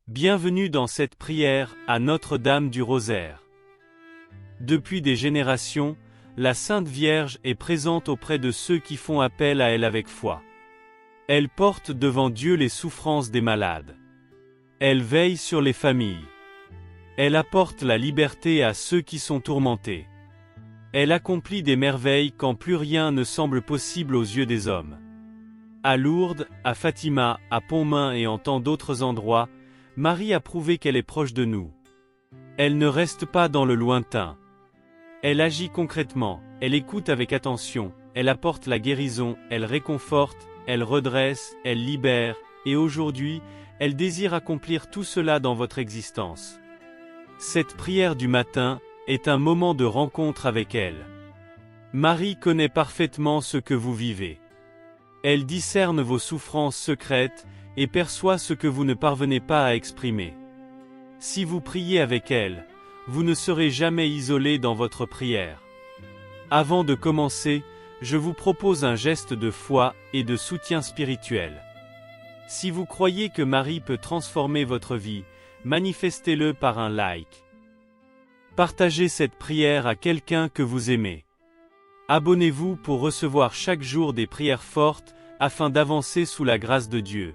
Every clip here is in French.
Bienvenue dans cette prière à Notre-Dame du Rosaire. Depuis des générations, la Sainte Vierge est présente auprès de ceux qui font appel à elle avec foi. Elle porte devant Dieu les souffrances des malades. Elle veille sur les familles. Elle apporte la liberté à ceux qui sont tourmentés. Elle accomplit des merveilles quand plus rien ne semble possible aux yeux des hommes. À Lourdes, à Fatima, à Pontmain et en tant d'autres endroits, Marie a prouvé qu'elle est proche de nous. Elle ne reste pas dans le lointain. Elle agit concrètement, elle écoute avec attention, elle apporte la guérison, elle réconforte, elle redresse, elle libère, et aujourd'hui, elle désire accomplir tout cela dans votre existence. Cette prière du matin est un moment de rencontre avec elle. Marie connaît parfaitement ce que vous vivez. Elle discerne vos souffrances secrètes et perçoit ce que vous ne parvenez pas à exprimer. Si vous priez avec elle, vous ne serez jamais isolé dans votre prière. Avant de commencer, je vous propose un geste de foi et de soutien spirituel. Si vous croyez que Marie peut transformer votre vie, manifestez-le par un like. Partagez cette prière à quelqu'un que vous aimez. Abonnez-vous pour recevoir chaque jour des prières fortes afin d'avancer sous la grâce de Dieu.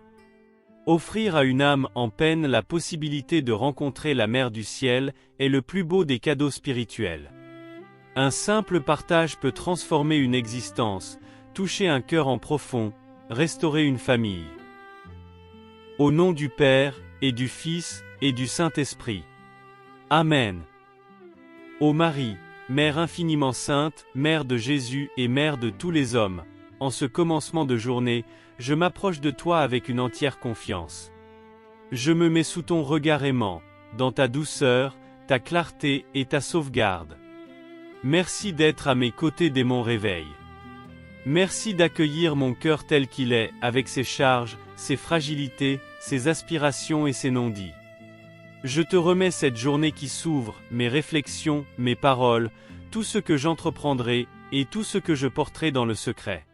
Offrir à une âme en peine la possibilité de rencontrer la Mère du Ciel est le plus beau des cadeaux spirituels. Un simple partage peut transformer une existence, toucher un cœur en profond, restaurer une famille. Au nom du Père, et du Fils, et du Saint-Esprit. Amen. Ô Marie, Mère infiniment sainte, Mère de Jésus et Mère de tous les hommes, en ce commencement de journée, je m'approche de toi avec une entière confiance. Je me mets sous ton regard aimant, dans ta douceur, ta clarté et ta sauvegarde. Merci d'être à mes côtés dès mon réveil. Merci d'accueillir mon cœur tel qu'il est, avec ses charges, ses fragilités, ses aspirations et ses non-dits. Je te remets cette journée qui s'ouvre, mes réflexions, mes paroles, tout ce que j'entreprendrai, et tout ce que je porterai dans le secret.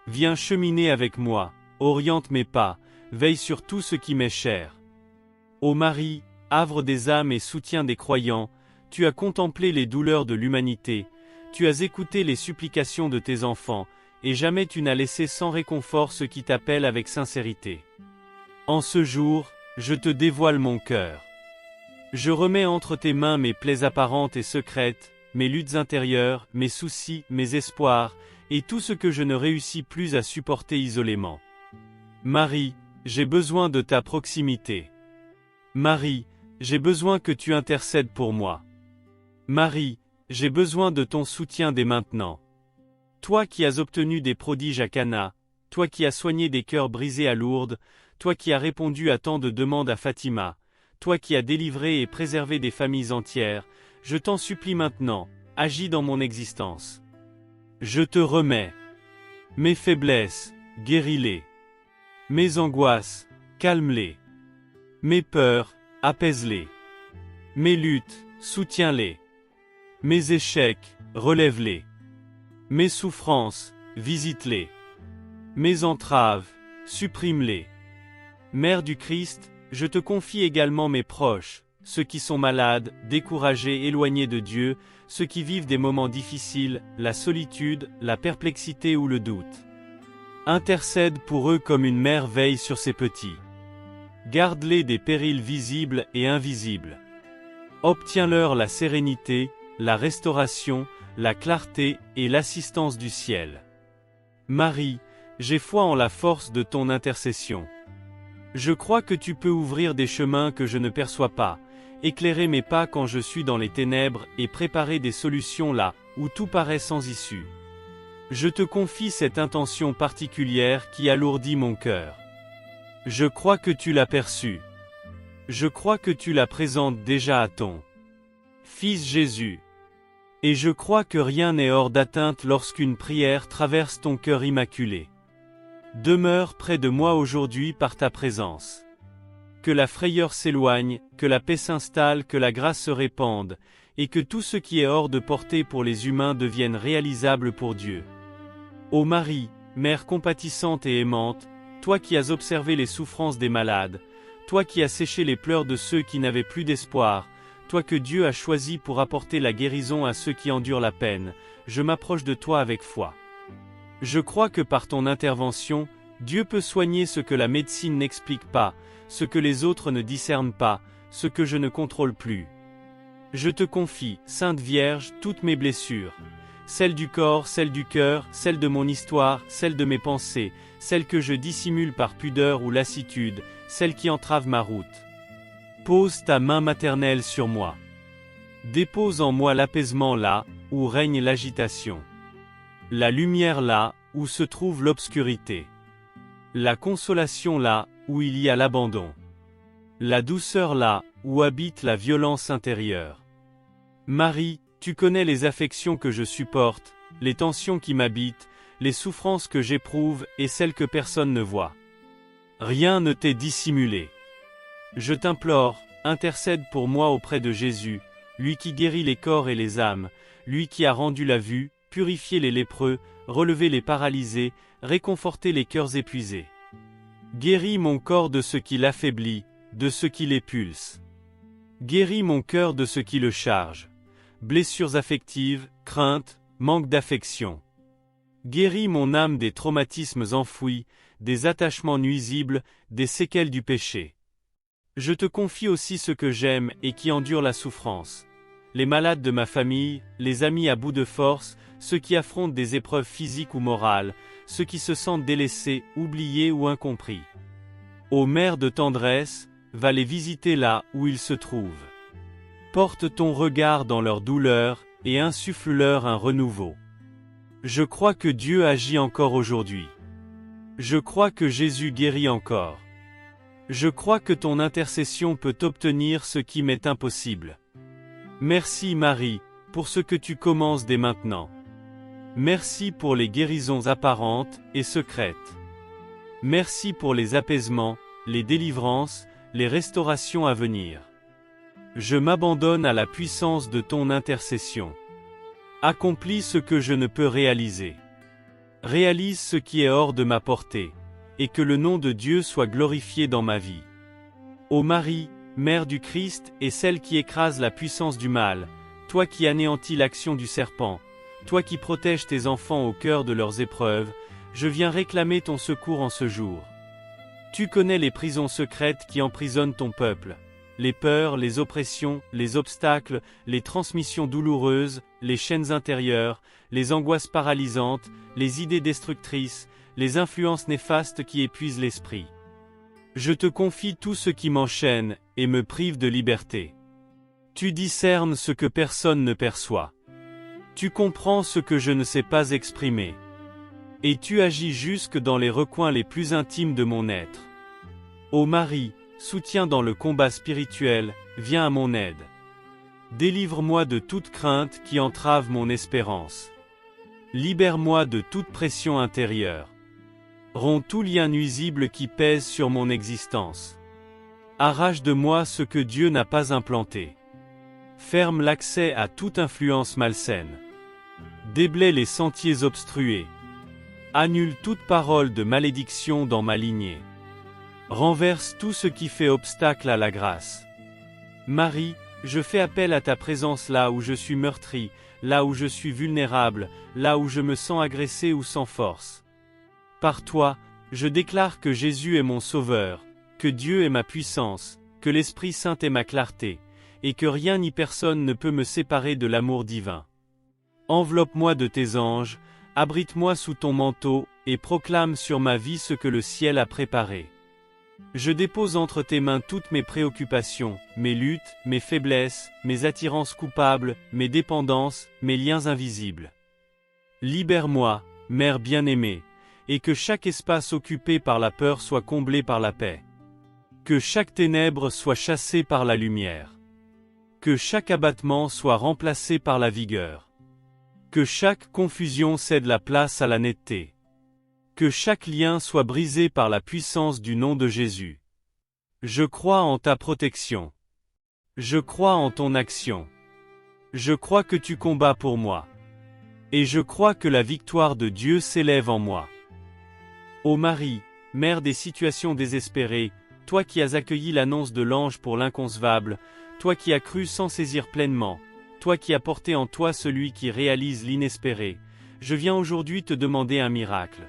Viens cheminer avec moi, oriente mes pas, veille sur tout ce qui m'est cher. Ô Marie, havre des âmes et soutien des croyants, tu as contemplé les douleurs de l'humanité, tu as écouté les supplications de tes enfants, et jamais tu n'as laissé sans réconfort ceux qui t'appellent avec sincérité. En ce jour, je te dévoile mon cœur. Je remets entre tes mains mes plaies apparentes et secrètes, mes luttes intérieures, mes soucis, mes espoirs, et tout ce que je ne réussis plus à supporter isolément. Marie, j'ai besoin de ta proximité. Marie, j'ai besoin que tu intercèdes pour moi. Marie, j'ai besoin de ton soutien dès maintenant. Toi qui as obtenu des prodiges à Cana, toi qui as soigné des cœurs brisés à Lourdes, toi qui as répondu à tant de demandes à Fatima, toi qui as délivré et préservé des familles entières, je t'en supplie maintenant, agis dans mon existence. Je te remets mes faiblesses, guéris-les. Mes angoisses, calme-les. Mes peurs, apaise-les. Mes luttes, soutiens-les. Mes échecs, relève-les. Mes souffrances, visite-les. Mes entraves, supprime-les. Mère du Christ, je te confie également mes proches, ceux qui sont malades, découragés, éloignés de Dieu, ceux qui vivent des moments difficiles, la solitude, la perplexité ou le doute. Intercède pour eux comme une mère veille sur ses petits. Garde-les des périls visibles et invisibles. Obtiens-leur la sérénité, la restauration, la clarté et l'assistance du ciel. Marie, j'ai foi en la force de ton intercession. Je crois que tu peux ouvrir des chemins que je ne perçois pas, éclairer mes pas quand je suis dans les ténèbres et préparer des solutions là où tout paraît sans issue. Je te confie cette intention particulière qui alourdit mon cœur. Je crois que tu l'as perçue. Je crois que tu la présentes déjà à ton Fils Jésus. Et je crois que rien n'est hors d'atteinte lorsqu'une prière traverse ton cœur immaculé. Demeure près de moi aujourd'hui par ta présence. Que la frayeur s'éloigne, que la paix s'installe, que la grâce se répande, et que tout ce qui est hors de portée pour les humains devienne réalisable pour Dieu. Ô Marie, Mère compatissante et aimante, toi qui as observé les souffrances des malades, toi qui as séché les pleurs de ceux qui n'avaient plus d'espoir, toi que Dieu a choisi pour apporter la guérison à ceux qui endurent la peine, je m'approche de toi avec foi. Je crois que par ton intervention, Dieu peut soigner ce que la médecine n'explique pas, ce que les autres ne discernent pas, ce que je ne contrôle plus. Je te confie, Sainte Vierge, toutes mes blessures. Celles du corps, celles du cœur, celles de mon histoire, celles de mes pensées, celles que je dissimule par pudeur ou lassitude, celles qui entravent ma route. Pose ta main maternelle sur moi. Dépose en moi l'apaisement là, où règne l'agitation. La lumière là, où se trouve l'obscurité. La consolation là, où il y a l'abandon. La douceur là, où habite la violence intérieure. Marie, tu connais les affections que je supporte, les tensions qui m'habitent, les souffrances que j'éprouve et celles que personne ne voit. Rien ne t'est dissimulé. Je t'implore, intercède pour moi auprès de Jésus, lui qui guérit les corps et les âmes, lui qui a rendu la vue, purifié les lépreux, relevé les paralysés, réconforté les cœurs épuisés. Guéris mon corps de ce qui l'affaiblit, de ce qui l'épulse. Guéris mon cœur de ce qui le charge. Blessures affectives, craintes, manque d'affection. Guéris mon âme des traumatismes enfouis, des attachements nuisibles, des séquelles du péché. Je te confie aussi ceux que j'aime et qui endurent la souffrance. Les malades de ma famille, les amis à bout de force, ceux qui affrontent des épreuves physiques ou morales, ceux qui se sentent délaissés, oubliés ou incompris. Ô Mère de tendresse, va les visiter là où ils se trouvent. Porte ton regard dans leur douleur et insuffle-leur un renouveau. Je crois que Dieu agit encore aujourd'hui. Je crois que Jésus guérit encore. Je crois que ton intercession peut obtenir ce qui m'est impossible. Merci Marie, pour ce que tu commences dès maintenant. Merci pour les guérisons apparentes et secrètes. Merci pour les apaisements, les délivrances, les restaurations à venir. Je m'abandonne à la puissance de ton intercession. Accomplis ce que je ne peux réaliser. Réalise ce qui est hors de ma portée, et que le nom de Dieu soit glorifié dans ma vie. Ô Marie, Mère du Christ et celle qui écrase la puissance du mal, toi qui anéantis l'action du serpent, toi qui protèges tes enfants au cœur de leurs épreuves, je viens réclamer ton secours en ce jour. Tu connais les prisons secrètes qui emprisonnent ton peuple, les peurs, les oppressions, les obstacles, les transmissions douloureuses, les chaînes intérieures, les angoisses paralysantes, les idées destructrices, les influences néfastes qui épuisent l'esprit. Je te confie tout ce qui m'enchaîne et me prive de liberté. Tu discernes ce que personne ne perçoit. Tu comprends ce que je ne sais pas exprimer. Et tu agis jusque dans les recoins les plus intimes de mon être. Ô Marie, soutiens dans le combat spirituel, viens à mon aide. Délivre-moi de toute crainte qui entrave mon espérance. Libère-moi de toute pression intérieure. Romps tout lien nuisible qui pèse sur mon existence. Arrache de moi ce que Dieu n'a pas implanté. Ferme l'accès à toute influence malsaine. Déblaie les sentiers obstrués. Annule toute parole de malédiction dans ma lignée. Renverse tout ce qui fait obstacle à la grâce. Marie, je fais appel à ta présence là où je suis meurtri, là où je suis vulnérable, là où je me sens agressé ou sans force. Par toi, je déclare que Jésus est mon Sauveur, que Dieu est ma puissance, que l'Esprit Saint est ma clarté, et que rien ni personne ne peut me séparer de l'amour divin. Enveloppe-moi de tes anges, abrite-moi sous ton manteau, et proclame sur ma vie ce que le ciel a préparé. Je dépose entre tes mains toutes mes préoccupations, mes luttes, mes faiblesses, mes attirances coupables, mes dépendances, mes liens invisibles. Libère-moi, Mère bien-aimée, et que chaque espace occupé par la peur soit comblé par la paix. Que chaque ténèbre soit chassée par la lumière. Que chaque abattement soit remplacé par la vigueur. Que chaque confusion cède la place à la netteté. Que chaque lien soit brisé par la puissance du nom de Jésus. Je crois en ta protection. Je crois en ton action. Je crois que tu combats pour moi. Et je crois que la victoire de Dieu s'élève en moi. Ô Marie, Mère des situations désespérées, toi qui as accueilli l'annonce de l'ange pour l'inconcevable, toi qui as cru sans saisir pleinement, toi qui as porté en toi celui qui réalise l'inespéré, je viens aujourd'hui te demander un miracle.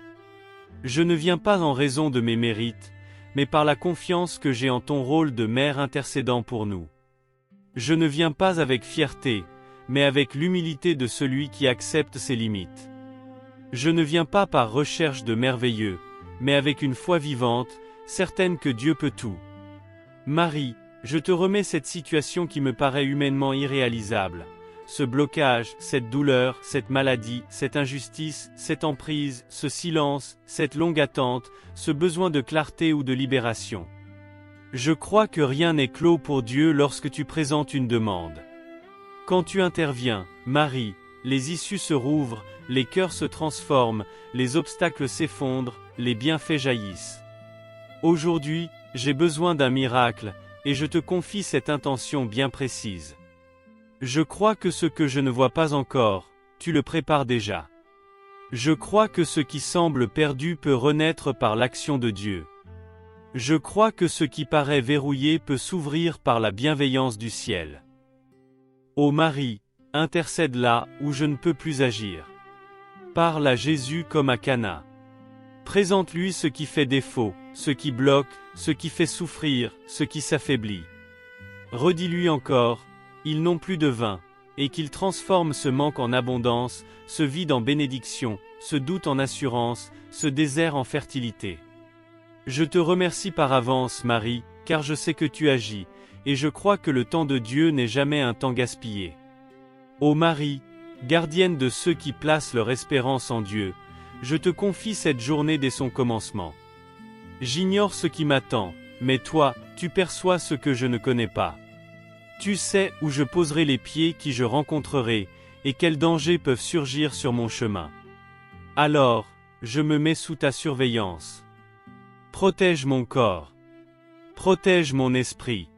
Je ne viens pas en raison de mes mérites, mais par la confiance que j'ai en ton rôle de mère intercédant pour nous. Je ne viens pas avec fierté, mais avec l'humilité de celui qui accepte ses limites. Je ne viens pas par recherche de merveilleux, mais avec une foi vivante, certaine que Dieu peut tout. Marie, je te remets cette situation qui me paraît humainement irréalisable. Ce blocage, cette douleur, cette maladie, cette injustice, cette emprise, ce silence, cette longue attente, ce besoin de clarté ou de libération. Je crois que rien n'est clos pour Dieu lorsque tu présentes une demande. Quand tu interviens, Marie, les issues se rouvrent, les cœurs se transforment, les obstacles s'effondrent, les bienfaits jaillissent. Aujourd'hui, j'ai besoin d'un miracle, et je te confie cette intention bien précise. Je crois que ce que je ne vois pas encore, tu le prépares déjà. Je crois que ce qui semble perdu peut renaître par l'action de Dieu. Je crois que ce qui paraît verrouillé peut s'ouvrir par la bienveillance du ciel. Ô Marie, intercède là où je ne peux plus agir. Parle à Jésus comme à Cana. Présente-lui ce qui fait défaut, ce qui bloque, ce qui fait souffrir, ce qui s'affaiblit. Redis-lui encore, ils n'ont plus de vin, et qu'il transforme ce manque en abondance, ce vide en bénédiction, ce doute en assurance, ce désert en fertilité. Je te remercie par avance, Marie, car je sais que tu agis, et je crois que le temps de Dieu n'est jamais un temps gaspillé. Ô Marie, gardienne de ceux qui placent leur espérance en Dieu, je te confie cette journée dès son commencement. J'ignore ce qui m'attend, mais toi, tu perçois ce que je ne connais pas. Tu sais où je poserai les pieds qui je rencontrerai, et quels dangers peuvent surgir sur mon chemin. Alors, je me mets sous ta surveillance. Protège mon corps. Protège mon esprit.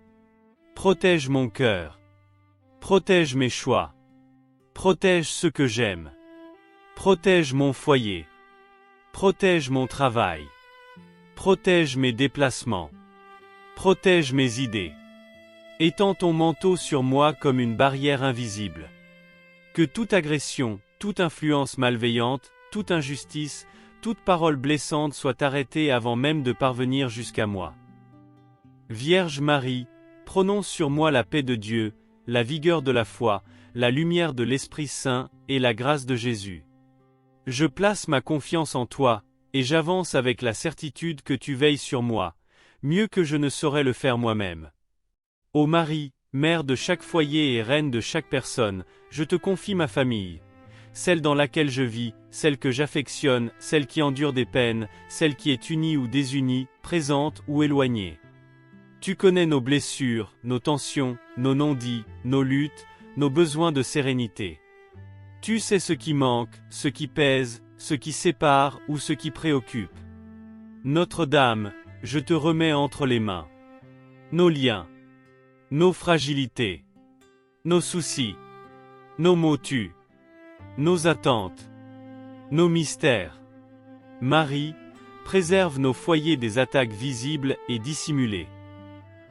Protège mon cœur. Protège mes choix. Protège ceux que j'aime. Protège mon foyer. Protège mon travail. Protège mes déplacements. Protège mes idées. Étends ton manteau sur moi comme une barrière invisible. Que toute agression, toute influence malveillante, toute injustice, toute parole blessante soit arrêtée avant même de parvenir jusqu'à moi. Vierge Marie, prononce sur moi la paix de Dieu, la vigueur de la foi, la lumière de l'Esprit Saint et la grâce de Jésus. Je place ma confiance en toi, et j'avance avec la certitude que tu veilles sur moi, mieux que je ne saurais le faire moi-même. Ô Marie, mère de chaque foyer et reine de chaque personne, je te confie ma famille, celle dans laquelle je vis, celle que j'affectionne, celle qui endure des peines, celle qui est unie ou désunie, présente ou éloignée. Tu connais nos blessures, nos tensions, nos non-dits, nos luttes, nos besoins de sérénité. Tu sais ce qui manque, ce qui pèse, ce qui sépare ou ce qui préoccupe. Notre-Dame, je te remets entre les mains nos liens, nos fragilités, nos soucis, nos maux tus, nos attentes, nos mystères. Marie, préserve nos foyers des attaques visibles et dissimulées.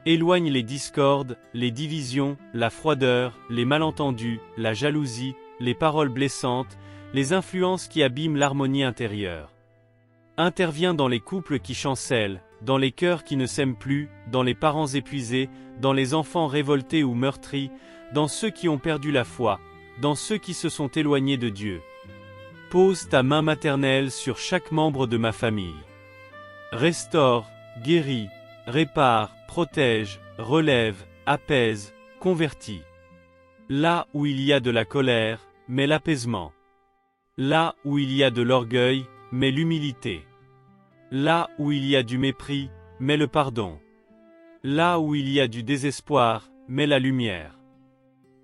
Éloigne les discordes, les divisions, la froideur, les malentendus, la jalousie, les paroles blessantes, les influences qui abîment l'harmonie intérieure. Interviens dans les couples qui chancellent, dans les cœurs qui ne s'aiment plus, dans les parents épuisés, dans les enfants révoltés ou meurtris, dans ceux qui ont perdu la foi, dans ceux qui se sont éloignés de Dieu. Pose ta main maternelle sur chaque membre de ma famille. Restaure, guéris, répare, protège, relève, apaise, convertit. Là où il y a de la colère, mets l'apaisement. Là où il y a de l'orgueil, mets l'humilité. Là où il y a du mépris, mets le pardon. Là où il y a du désespoir, mets la lumière.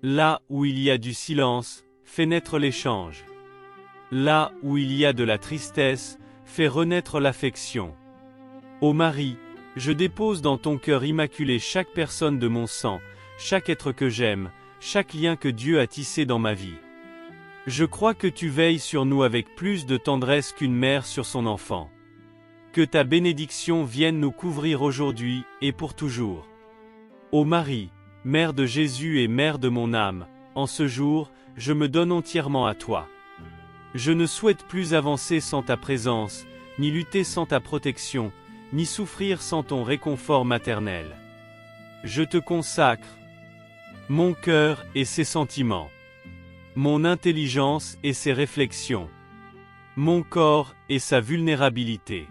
Là où il y a du silence, fais naître l'échange. Là où il y a de la tristesse, fais renaître l'affection. Ô Marie, je dépose dans ton cœur immaculé chaque personne de mon sang, chaque être que j'aime, chaque lien que Dieu a tissé dans ma vie. Je crois que tu veilles sur nous avec plus de tendresse qu'une mère sur son enfant. Que ta bénédiction vienne nous couvrir aujourd'hui et pour toujours. Ô Marie, Mère de Jésus et Mère de mon âme, en ce jour, je me donne entièrement à toi. Je ne souhaite plus avancer sans ta présence, ni lutter sans ta protection, ni souffrir sans ton réconfort maternel. Je te consacre mon cœur et ses sentiments, mon intelligence et ses réflexions, mon corps et sa vulnérabilité,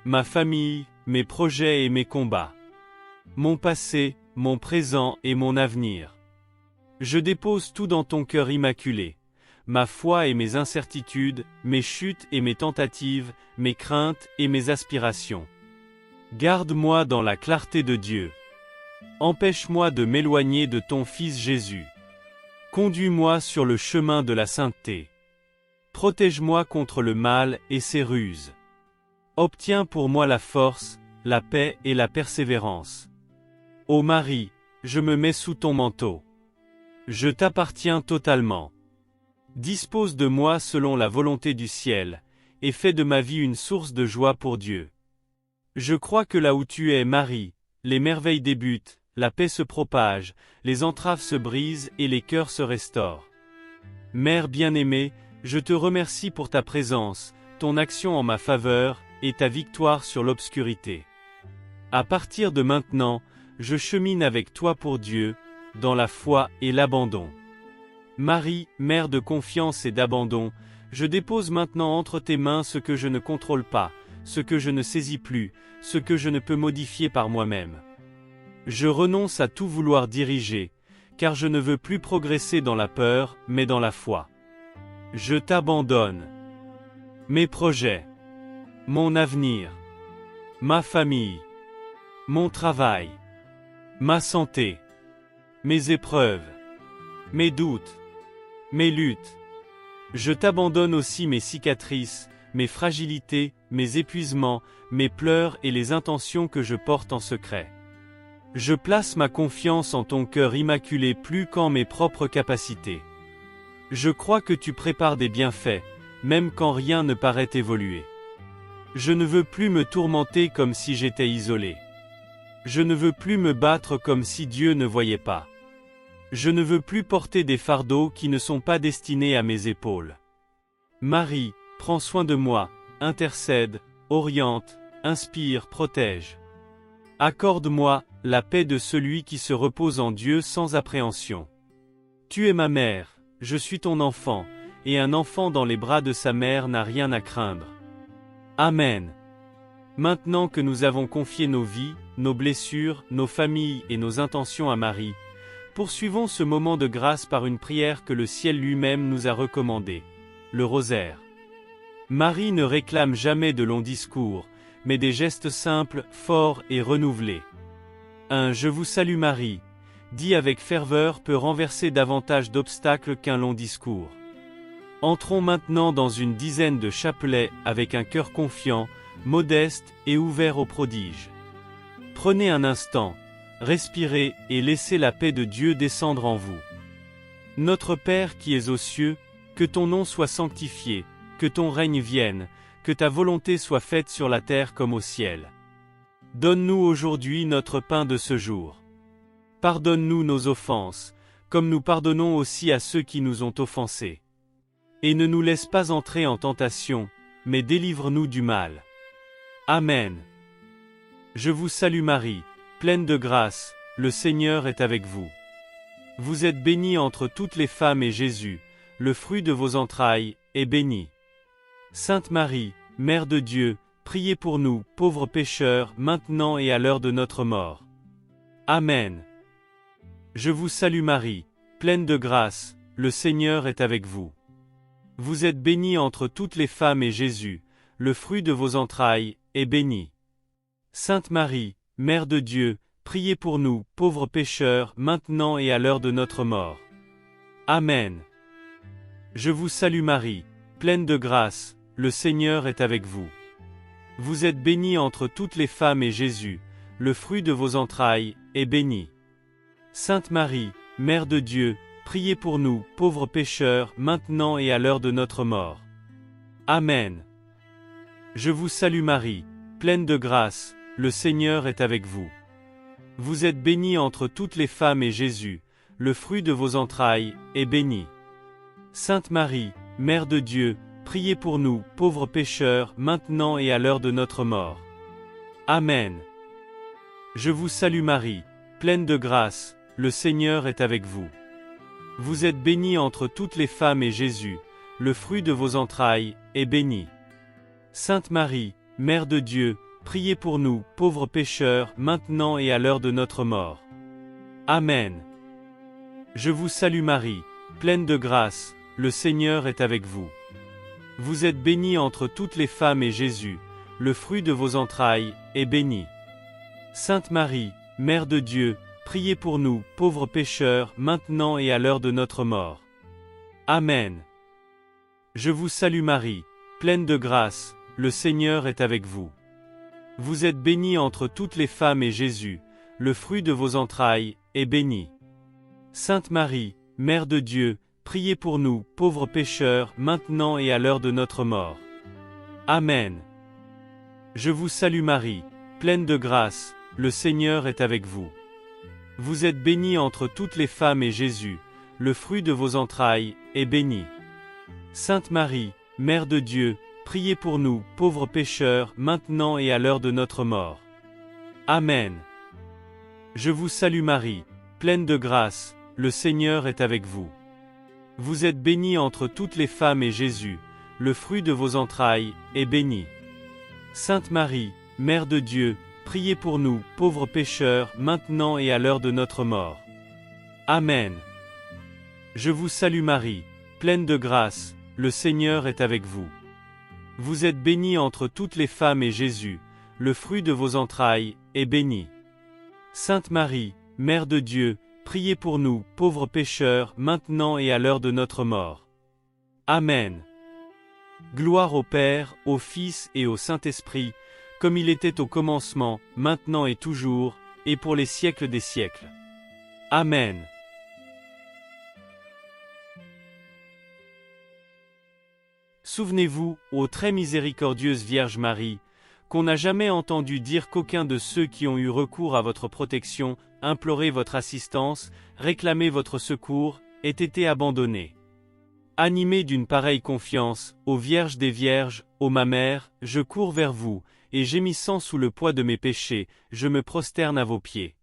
ma famille, mes projets et mes combats, mon passé, mon présent et mon avenir. Je dépose tout dans ton cœur immaculé, ma foi et mes incertitudes, mes chutes et mes tentatives, mes craintes et mes aspirations. Garde-moi dans la clarté de Dieu. Empêche-moi de m'éloigner de ton Fils Jésus. Conduis-moi sur le chemin de la sainteté. Protège-moi contre le mal et ses ruses. Obtiens pour moi la force, la paix et la persévérance. Ô Marie, je me mets sous ton manteau. Je t'appartiens totalement. Dispose de moi selon la volonté du ciel, et fais de ma vie une source de joie pour Dieu. Je crois que là où tu es, Marie, les merveilles débutent, la paix se propage, les entraves se brisent et les cœurs se restaurent. Mère bien-aimée, je te remercie pour ta présence, ton action en ma faveur, et ta victoire sur l'obscurité. À partir de maintenant, je chemine avec toi pour Dieu, dans la foi et l'abandon. Marie, Mère de confiance et d'abandon, je dépose maintenant entre tes mains ce que je ne contrôle pas, ce que je ne saisis plus, ce que je ne peux modifier par moi-même. Je renonce à tout vouloir diriger, car je ne veux plus progresser dans la peur, mais dans la foi. Je t'abandonne. Mes projets, mon avenir, ma famille, mon travail, ma santé, mes épreuves, mes doutes, mes luttes. Je t'abandonne aussi mes cicatrices, mes fragilités, mes épuisements, mes pleurs et les intentions que je porte en secret. Je place ma confiance en ton cœur immaculé plus qu'en mes propres capacités. Je crois que tu prépares des bienfaits, même quand rien ne paraît évoluer. Je ne veux plus me tourmenter comme si j'étais isolé. Je ne veux plus me battre comme si Dieu ne voyait pas. Je ne veux plus porter des fardeaux qui ne sont pas destinés à mes épaules. Marie, prends soin de moi, intercède, oriente, inspire, protège. Accorde-moi la paix de celui qui se repose en Dieu sans appréhension. Tu es ma mère, je suis ton enfant, et un enfant dans les bras de sa mère n'a rien à craindre. Amen. Maintenant que nous avons confié nos vies, nos blessures, nos familles et nos intentions à Marie, poursuivons ce moment de grâce par une prière que le ciel lui-même nous a recommandée, le rosaire. Marie ne réclame jamais de longs discours, mais des gestes simples, forts et renouvelés. Un « Je vous salue Marie », dit avec ferveur peut renverser davantage d'obstacles qu'un long discours. Entrons maintenant dans une dizaine de chapelets avec un cœur confiant, modeste et ouvert aux prodiges. Prenez un instant, respirez et laissez la paix de Dieu descendre en vous. Notre Père qui es aux cieux, que ton nom soit sanctifié, que ton règne vienne, que ta volonté soit faite sur la terre comme au ciel. Donne-nous aujourd'hui notre pain de ce jour. Pardonne-nous nos offenses, comme nous pardonnons aussi à ceux qui nous ont offensés. Et ne nous laisse pas entrer en tentation, mais délivre-nous du mal. Amen. Je vous salue Marie, pleine de grâce, le Seigneur est avec vous. Vous êtes bénie entre toutes les femmes et Jésus, le fruit de vos entrailles, est béni. Sainte Marie, Mère de Dieu, priez pour nous, pauvres pécheurs, maintenant et à l'heure de notre mort. Amen. Je vous salue Marie, pleine de grâce, le Seigneur est avec vous. Vous êtes bénie entre toutes les femmes et Jésus, le fruit de vos entrailles, est béni. Sainte Marie, Mère de Dieu, priez pour nous, pauvres pécheurs, maintenant et à l'heure de notre mort. Amen. Je vous salue Marie, pleine de grâce, le Seigneur est avec vous. Vous êtes bénie entre toutes les femmes et Jésus, le fruit de vos entrailles, est béni. Sainte Marie, Mère de Dieu, priez pour nous, pauvres pécheurs, maintenant et à l'heure de notre mort. Amen. Je vous salue Marie, pleine de grâce, le Seigneur est avec vous. Vous êtes bénie entre toutes les femmes et Jésus, le fruit de vos entrailles, est béni. Sainte Marie, Mère de Dieu, priez pour nous, pauvres pécheurs, maintenant et à l'heure de notre mort. Amen. Je vous salue Marie, pleine de grâce, le Seigneur est avec vous. Vous êtes bénie entre toutes les femmes et Jésus, le fruit de vos entrailles, est béni. Sainte Marie, Mère de Dieu, priez pour nous, pauvres pécheurs, maintenant et à l'heure de notre mort. Amen. Je vous salue Marie, pleine de grâce, le Seigneur est avec vous. Vous êtes bénie entre toutes les femmes et Jésus, le fruit de vos entrailles, est béni. Sainte Marie, Mère de Dieu, priez pour nous, pauvres pécheurs, maintenant et à l'heure de notre mort. Amen. Je vous salue Marie, pleine de grâce, le Seigneur est avec vous. Vous êtes bénie entre toutes les femmes et Jésus, le fruit de vos entrailles, est béni. Sainte Marie, Mère de Dieu, priez pour nous, pauvres pécheurs, maintenant et à l'heure de notre mort. Amen. Je vous salue Marie, pleine de grâce, le Seigneur est avec vous. Vous êtes bénie entre toutes les femmes et Jésus, le fruit de vos entrailles, est béni. Sainte Marie, Mère de Dieu, priez pour nous, pauvres pécheurs, maintenant et à l'heure de notre mort. Amen. Je vous salue Marie, pleine de grâce, le Seigneur est avec vous. Vous êtes bénie entre toutes les femmes et Jésus, le fruit de vos entrailles, est béni. Sainte Marie, Mère de Dieu, priez pour nous, pauvres pécheurs, maintenant et à l'heure de notre mort. Amen. Je vous salue Marie, pleine de grâce, le Seigneur est avec vous. Vous êtes bénie entre toutes les femmes et Jésus, le fruit de vos entrailles, est béni. Sainte Marie, Mère de Dieu, priez pour nous, pauvres pécheurs, maintenant et à l'heure de notre mort. Amen. Gloire au Père, au Fils et au Saint-Esprit, comme il était au commencement, maintenant et toujours, et pour les siècles des siècles. Amen. Souvenez-vous, ô très miséricordieuse Vierge Marie, qu'on n'a jamais entendu dire qu'aucun de ceux qui ont eu recours à votre protection, imploré votre assistance, réclamé votre secours, ait été abandonné. Animé d'une pareille confiance, ô Vierge des Vierges, ô ma mère, je cours vers vous, et gémissant sous le poids de mes péchés, je me prosterne à vos pieds.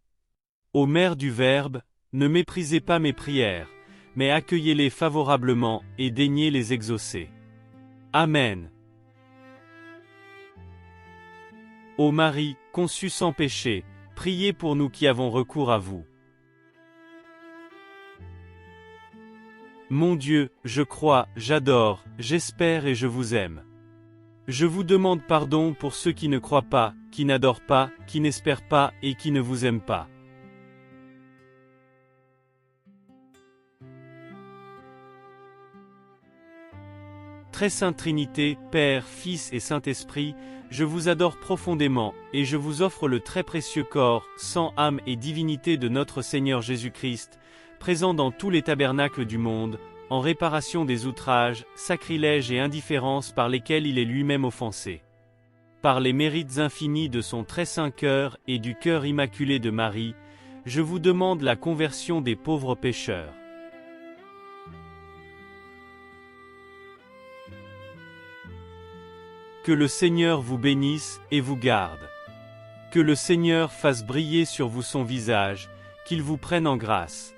Ô Mère du Verbe, ne méprisez pas mes prières, mais accueillez-les favorablement, et daignez les exaucer. Amen. Ô Marie, conçue sans péché, priez pour nous qui avons recours à vous. Mon Dieu, je crois, j'adore, j'espère et je vous aime. Je vous demande pardon pour ceux qui ne croient pas, qui n'adorent pas, qui n'espèrent pas et qui ne vous aiment pas. Très Sainte Trinité, Père, Fils et Saint-Esprit, je vous adore profondément, et je vous offre le très précieux corps, sang, âme et divinité de notre Seigneur Jésus-Christ, présent dans tous les tabernacles du monde, en réparation des outrages, sacrilèges et indifférences par lesquels il est lui-même offensé. Par les mérites infinis de son très saint cœur et du cœur immaculé de Marie, je vous demande la conversion des pauvres pécheurs. Que le Seigneur vous bénisse et vous garde. Que le Seigneur fasse briller sur vous son visage, qu'il vous prenne en grâce.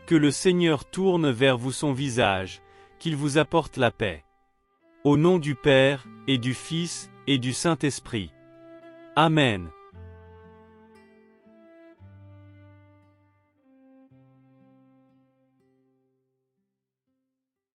Que le Seigneur tourne vers vous son visage, qu'il vous apporte la paix. Au nom du Père, et du Fils, et du Saint-Esprit. Amen.